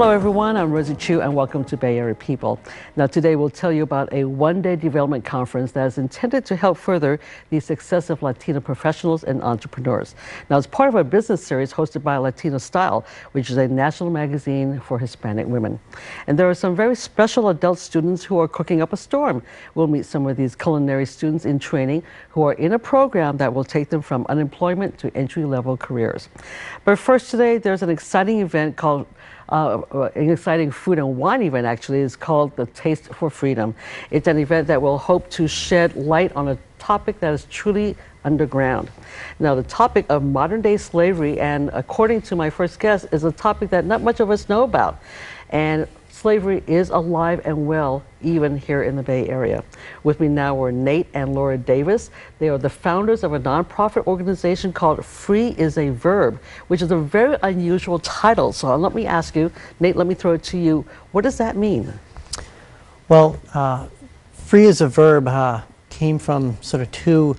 Hello everyone, I'm Rosy Chu and welcome to Bay Area People. Now today we'll tell you about a one-day development conference that is intended to help further the success of Latino professionals and entrepreneurs. Now it's part of a business series hosted by Latino Style, which is a national magazine for Hispanic women. And there are some very special adult students who are cooking up a storm. We'll meet some of these culinary students in training who are in a program that will take them from unemployment to entry-level careers. But first today there's an exciting event called an exciting food and wine event actually is called the Taste for Freedom. It's an event that will hope to shed light on a topic that is truly underground. Now the topic of modern day slavery, and according to my first guest, is a topic that not much of us know about. And slavery is alive and well even here in the Bay Area. With me now are Nate and Laura Davis. They are the founders of a nonprofit organization called Free is a Verb, which is a very unusual title. So let me ask you, Nate, let me throw it to you. What does that mean? Well, Free is a Verb came from sort of two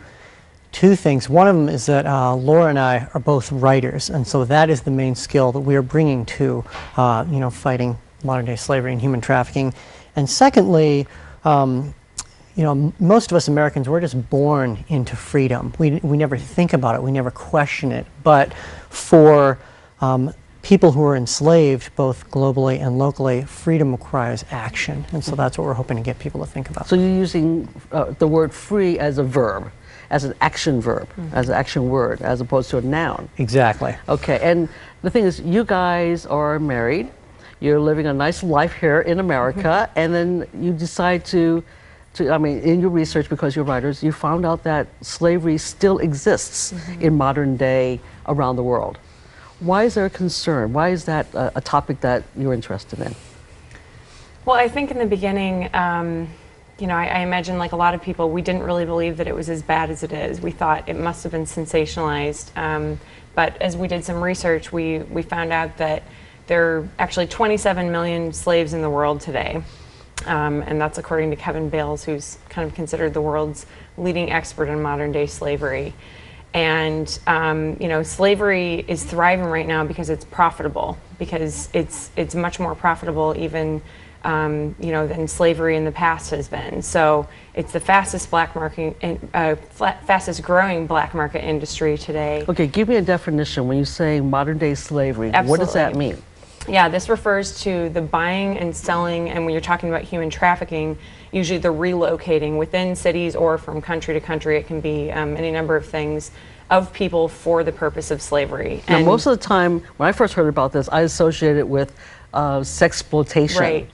things. One of them is that Laura and I are both writers, and so that is the main skill that we are bringing to fighting modern-day slavery and human trafficking. And secondly, most of us Americans, we're just born into freedom. We never think about it, we never question it. But for people who are enslaved, both globally and locally, freedom requires action. And so that's what we're hoping to get people to think about. So you're using the word free as a verb, as an action verb, as an action word, as opposed to a noun. Exactly. Okay, and the thing is, you guys are married. You're living a nice life here in America, and then you decide to, in your research, because you're writers, you found out that slavery still exists in modern day around the world. Why is there a concern? Why is that a topic that you're interested in? Well, I think in the beginning, I imagine like a lot of people, we didn't really believe that it was as bad as it is. We thought it must have been sensationalized. But as we did some research, we found out that there are actually 27 million slaves in the world today. And that's according to Kevin Bales, who's kind of considered the world's leading expert in modern day slavery. And, slavery is thriving right now because it's profitable, because it's much more profitable even, than slavery in the past has been. So it's the fastest fastest growing black market industry today. Okay, give me a definition when you say modern day slavery. Absolutely. What does that mean? Yeah, this refers to the buying and selling, and when you're talking about human trafficking, usually the relocating within cities or from country to country. It can be any number of things, of people for the purpose of slavery. Now, most of the time, when I first heard about this, I associated it with sexploitation,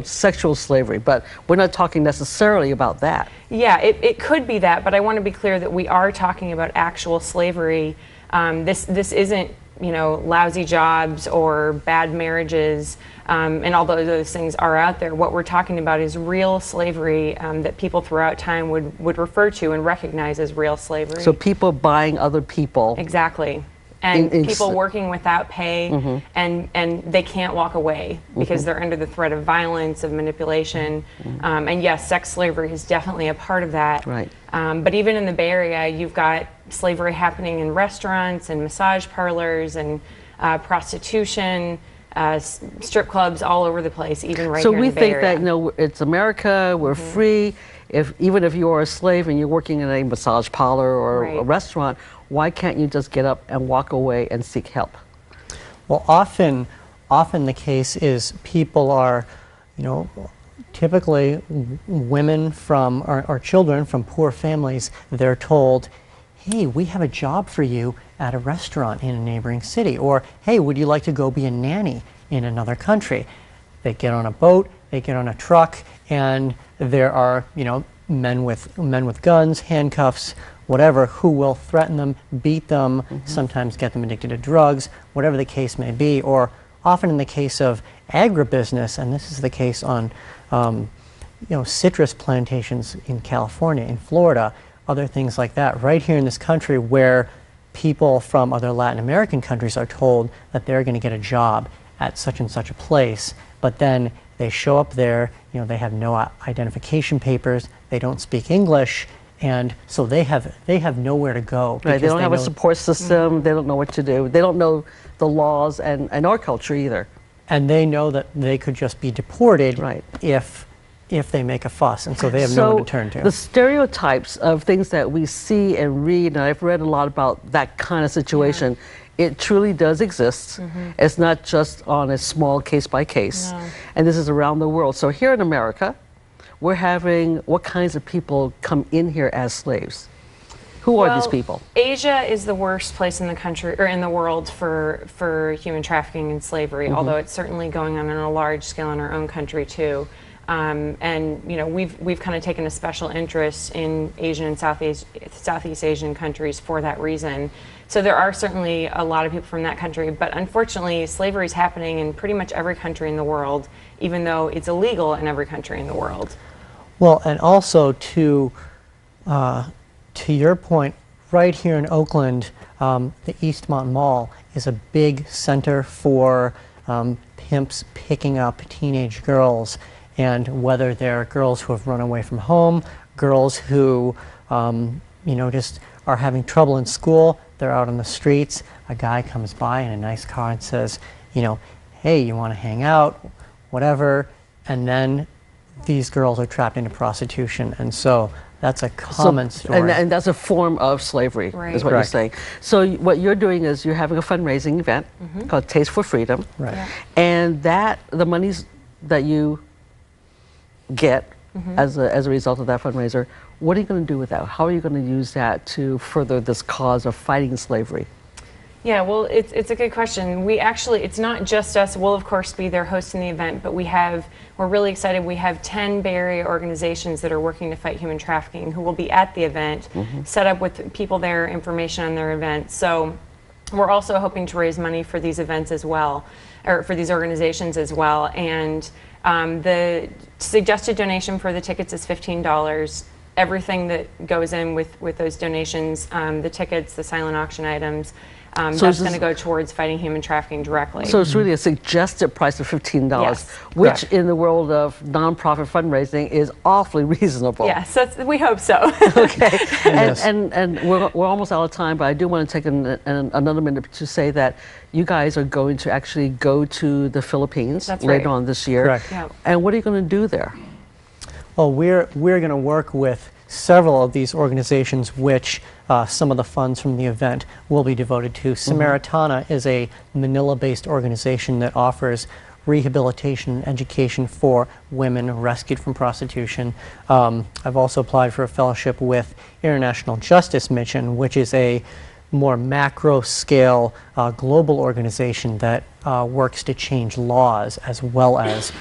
sexual slavery, but we're not talking necessarily about that. Yeah, it could be that, but I want to be clear that we are talking about actual slavery. This isn't lousy jobs or bad marriages, and although those things are out there, what we're talking about is real slavery that people throughout time would refer to and recognize as real slavery. So people buying other people. Exactly. And people working without pay, and they can't walk away because they're under the threat of violence, of manipulation. And yes, sex slavery is definitely a part of that. Right. But even in the Bay Area, you've got slavery happening in restaurants and massage parlors and prostitution, strip clubs all over the place, even right here in the Bay Area. So we think that it's America, we're free. Even if you are a slave and you're working in a massage parlor or a restaurant, why can't you just get up and walk away and seek help? Well, often the case is people are, typically women from or children from poor families. They're told, "Hey, we have a job for you at a restaurant in a neighboring city," or "Hey, would you like to go be a nanny in another country?" They get on a boat, they get on a truck, and there are men with guns, handcuffs, whatever, who will threaten them, beat them, sometimes get them addicted to drugs, whatever the case may be. Or often in the case of agribusiness, and this is the case on citrus plantations in California, in Florida, other things like that, right here in this country, where people from other Latin American countries are told that they're going to get a job at such and such a place, but then they show up there, they have no identification papers, they don't speak English, and so they have nowhere to go. Right, they don't have a support system, they don't know what to do, they don't know the laws and our culture either. and they know that they could just be deported Right. if they make a fuss, and so they have no one to turn to. The stereotypes of things that we see and read, and I've read a lot about that kind of situation, it truly does exist. It's not just on a small case by case. No. And this is around the world. So here in America, we're having what kinds of people come in here as slaves? Who are these people? Asia is the worst place in the country or in the world for human trafficking and slavery, although it's certainly going on a large scale in our own country too. And you know, we've kind of taken a special interest in Asian and Southeast Asian countries for that reason. So there are certainly a lot of people from that country, but unfortunately, slavery is happening in pretty much every country in the world, even though it's illegal in every country in the world. Well, and also to your point, right here in Oakland, the Eastmont Mall is a big center for pimps picking up teenage girls. And whether they're girls who have run away from home, girls who, you know, just are having trouble in school, they're out on the streets, a guy comes by in a nice car and says, you know, hey, you want to hang out, whatever, and then these girls are trapped into prostitution. And so that's a common story. And that's a form of slavery, Right. is what Correct. you're saying. So what you're doing is you're having a fundraising event called Taste for Freedom. Right. Yeah. And the monies that you get as a result of that fundraiser, what are you going to do with that? How are you going to use that to further this cause of fighting slavery? Yeah, well, it's a good question. We actually, it's not just us. We'll, of course, be there hosting the event, but we're really excited. We have 10 Bay Area organizations that are working to fight human trafficking who will be at the event, set up with people there, information on their events. So we're also hoping to raise money for these events as well, or for these organizations as well. And the suggested donation for the tickets is $15. Everything that goes in with those donations, the tickets, the silent auction items, So that's is going to go towards fighting human trafficking directly. So it's really a suggested price of $15, Yes. which Correct. in the world of nonprofit fundraising is awfully reasonable. Yes, we hope so. Okay. Yes. And we're almost out of time, but I do want to take another minute to say that you guys are going to actually go to the Philippines That's later right. on this year. Correct. Yeah. And what are you going to do there? Well, we're going to work with several of these organizations, which some of the funds from the event will be devoted to. Samaritana is a Manila-based organization that offers rehabilitation and education for women rescued from prostitution. I've also applied for a fellowship with International Justice Mission, which is a more macro-scale global organization that works to change laws as well as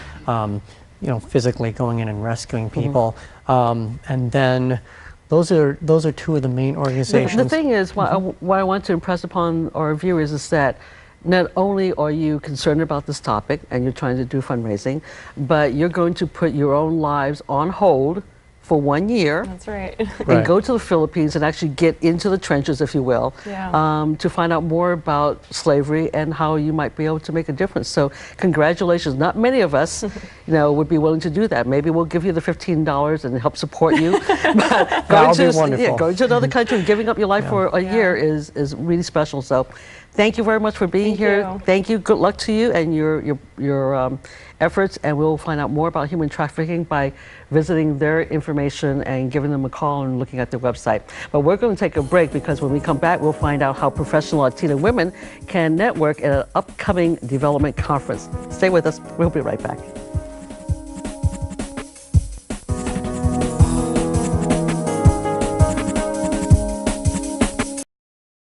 you know, physically going in and rescuing people. And then those are two of the main organizations. The thing is, what I want to impress upon our viewers is that not only are you concerned about this topic and you're trying to do fundraising, but you're going to put your own lives on hold for 1 year. That's right. And Right. go to the Philippines and actually get into the trenches, if you will, Yeah. to find out more about slavery and how you might be able to make a difference. So congratulations. Not many of us, would be willing to do that. Maybe we'll give you the $15 and help support you. But That would be wonderful. going to another country and giving up your life for a year is really special. So thank you very much for being Thank here. you. Thank you. Good luck to you and your efforts, and we'll find out more about human trafficking by visiting their information and giving them a call and looking at their website. But we're going to take a break because when we come back, we'll find out how professional Latina women can network at an upcoming development conference. Stay with us. We'll be right back.